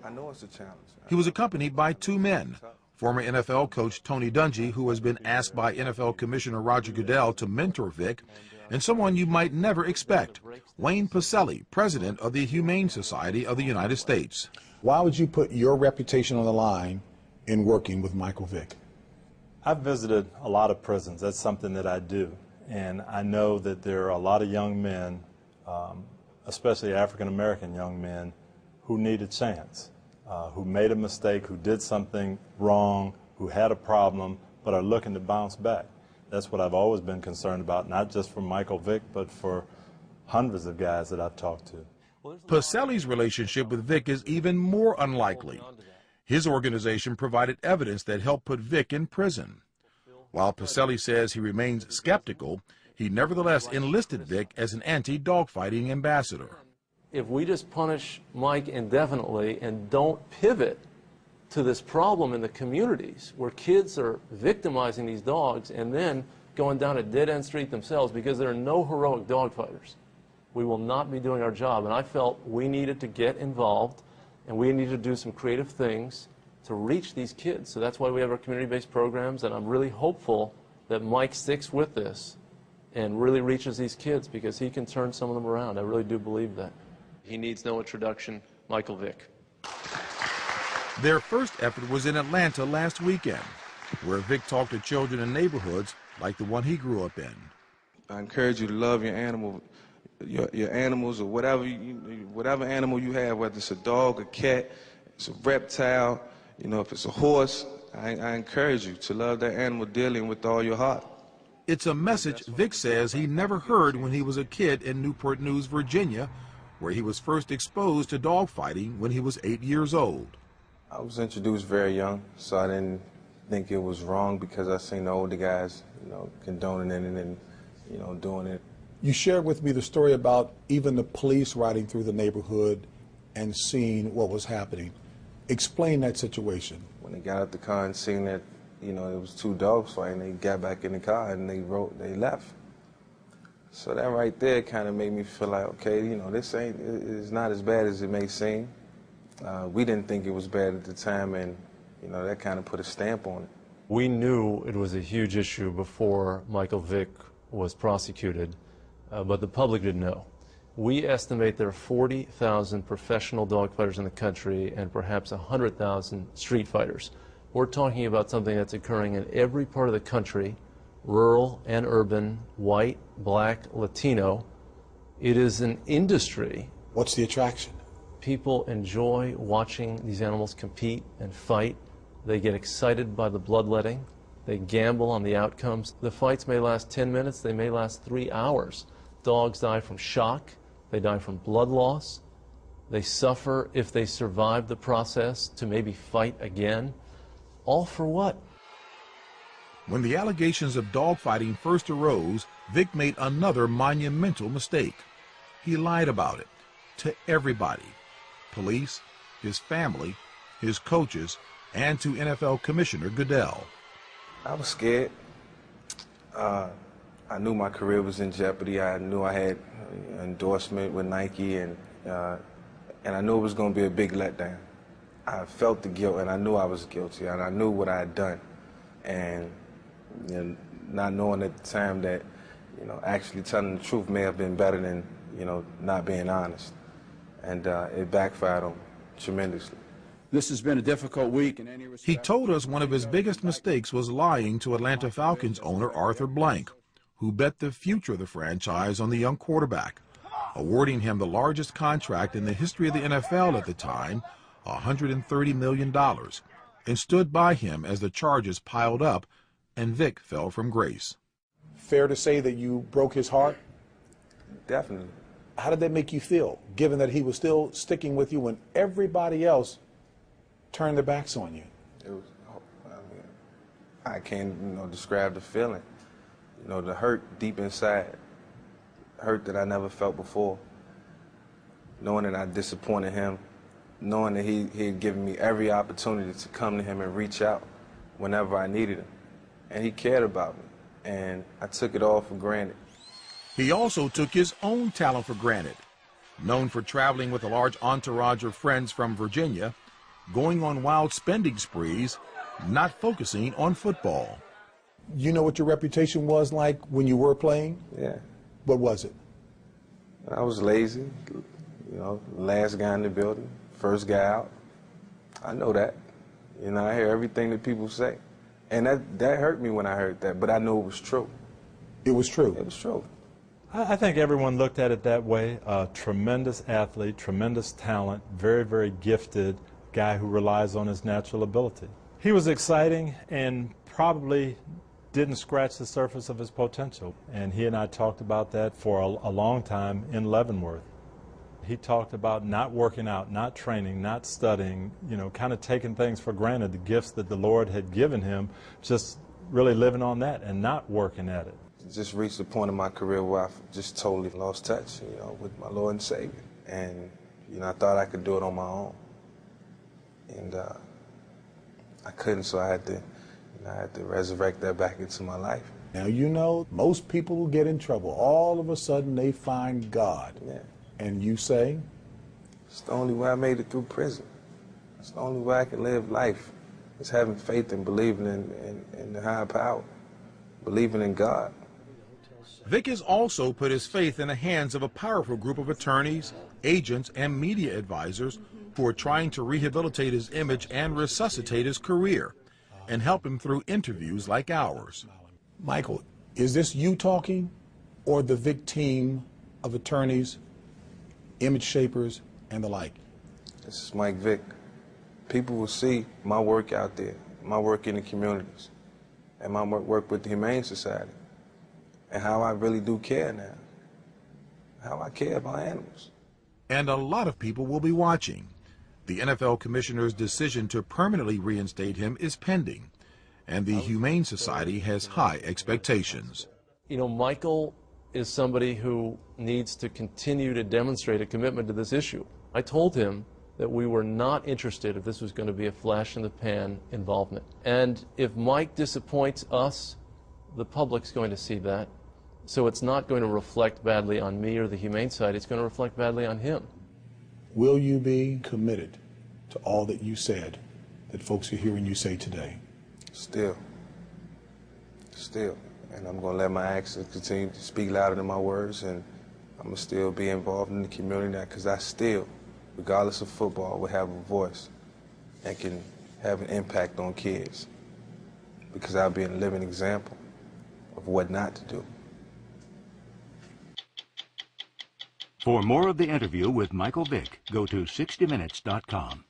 I know it's a challenge. He was accompanied by two men, former NFL coach Tony Dungy, who has been asked by NFL Commissioner Roger Goodell to mentor Vick, and someone you might never expect, Wayne Pacelli, president of the Humane Society of the United States. Why would you put your reputation on the line in working with Michael Vick? I've visited a lot of prisons. That's something that I do. And I know that there are a lot of young men, especially African-American young men, who need a chance, who made a mistake, who did something wrong, who had a problem, but are looking to bounce back. That's what I've always been concerned about, not just for Michael Vick, but for hundreds of guys that I've talked to. Pacelli's relationship with Vick is even more unlikely. His organization provided evidence that helped put Vick in prison. While Pacelli says he remains skeptical, he nevertheless enlisted Vick as an anti-dogfighting ambassador. If we just punish Mike indefinitely and don't pivot to this problem in the communities where kids are victimizing these dogs and then going down a dead-end street themselves because there are no heroic dogfighters, we will not be doing our job. And I felt we needed to get involved and we needed to do some creative things to reach these kids. So that's why we have our community-based programs, and I'm really hopeful that Mike sticks with this and really reaches these kids because he can turn some of them around. I really do believe that. He needs no introduction, Michael Vick. Their first effort was in Atlanta last weekend, where Vick talked to children in neighborhoods like the one he grew up in. I encourage you to love your animal, your animals, or whatever animal you have, whether it's a dog, a cat, it's a reptile, you know, if it's a horse. I encourage you to love that animal dearly and with all your heart. It's a message Vick says he never heard when he was a kid in Newport News, Virginia, where he was first exposed to dogfighting when he was 8 years old. I was introduced very young, so I didn't think it was wrong because I seen the older guys, you know, condoning it and, you know, doing it. You shared with me the story about even the police riding through the neighborhood and seeing what was happening. Explain that situation. When they got out the car and seen that, you know, it was two dogs fighting, they got back in the car and they left. So that right there kind of made me feel like, okay, you know, this it's not as bad as it may seem. We didn't think it was bad at the time, and, you know, that kind of put a stamp on it. We knew it was a huge issue before Michael Vick was prosecuted, but the public didn't know. We estimate there are 40,000 professional dogfighters in the country and perhaps 100,000 street fighters. We're talking about something that's occurring in every part of the country, rural and urban, white, black, Latino. It is an industry. What's the attraction? People enjoy watching these animals compete and fight. They get excited by the bloodletting. They gamble on the outcomes. The fights may last 10 minutes, they may last 3 hours. Dogs die from shock. They die from blood loss. They suffer if they survive the process to maybe fight again. All for what? When the allegations of dogfighting first arose, Vick made another monumental mistake. He lied about it to everybody. Police, his family, his coaches, and to NFL Commissioner Goodell. I was scared. I knew my career was in jeopardy. I knew I had an endorsement with Nike, and I knew it was going to be a big letdown. I felt the guilt, and I knew I was guilty, and I knew what I had done. And you know, not knowing at the time that, you know, actually telling the truth may have been better than, you know, not being honest. And it backfired on me tremendously. This has been a difficult week in any respect. He told us one of his biggest mistakes was lying to Atlanta Falcons owner Arthur Blank, who bet the future of the franchise on the young quarterback, awarding him the largest contract in the history of the NFL at the time, $130 million, and stood by him as the charges piled up and Vick fell from grace. Fair to say that you broke his heart? Definitely. How did that make you feel, given that he was still sticking with you when everybody else turned their backs on you? It was, I can't, you know, describe the feeling. You know, the hurt deep inside, hurt that I never felt before. Knowing that I disappointed him, knowing that he had given me every opportunity to come to him and reach out whenever I needed him. And he cared about me, and I took it all for granted. He also took his own talent for granted. Known for traveling with a large entourage of friends from Virginia, going on wild spending sprees, not focusing on football. You know what your reputation was like when you were playing? Yeah. What was it? I was lazy, you know, last guy in the building, first guy out. I know that. You know, I hear everything that people say. And that hurt me when I heard that, but I know it was true. It was true. It was true. I think everyone looked at it that way. A tremendous athlete, tremendous talent, very, very gifted guy who relies on his natural ability. He was exciting and probably didn't scratch the surface of his potential. And he and I talked about that for a long time in Leavenworth. He talked about not working out, not training, not studying, you know, kind of taking things for granted, the gifts that the Lord had given him, just really living on that and not working at it. Just reached the point in my career where I just totally lost touch, you know, with my Lord and Savior. And, you know, I thought I could do it on my own. And I couldn't, so I had to resurrect that back into my life. Now, you know, most people will get in trouble. All of a sudden, they find God. Yeah. And you say? It's the only way I made it through prison. It's the only way I can live life. It's having faith and believing in the higher power, believing in God. Vick has also put his faith in the hands of a powerful group of attorneys, agents, and media advisors who are trying to rehabilitate his image and resuscitate his career and help him through interviews like ours. Michael, is this you talking or the Vick team of attorneys, image shapers, and the like? This is Mike Vick. People will see my work out there, my work in the communities, and my work with the Humane Society, and how I really do care now, how I care about animals. And a lot of people will be watching. The NFL commissioner's decision to permanently reinstate him is pending, and the Humane Society has high expectations. You know, Michael is somebody who needs to continue to demonstrate a commitment to this issue. I told him that we were not interested if this was going to be a flash-in-the-pan involvement. And if Mike disappoints us, the public's going to see that. So it's not going to reflect badly on me or the Humane Society. It's going to reflect badly on him. Will you be committed to all that you said, that folks are hearing you say today? Still. And I'm going to let my actions continue to speak louder than my words, and I'm going to still be involved in the community now, because I still, regardless of football, will have a voice and can have an impact on kids, because I'll be a living example of what not to do. For more of the interview with Michael Vick, go to 60minutes.com.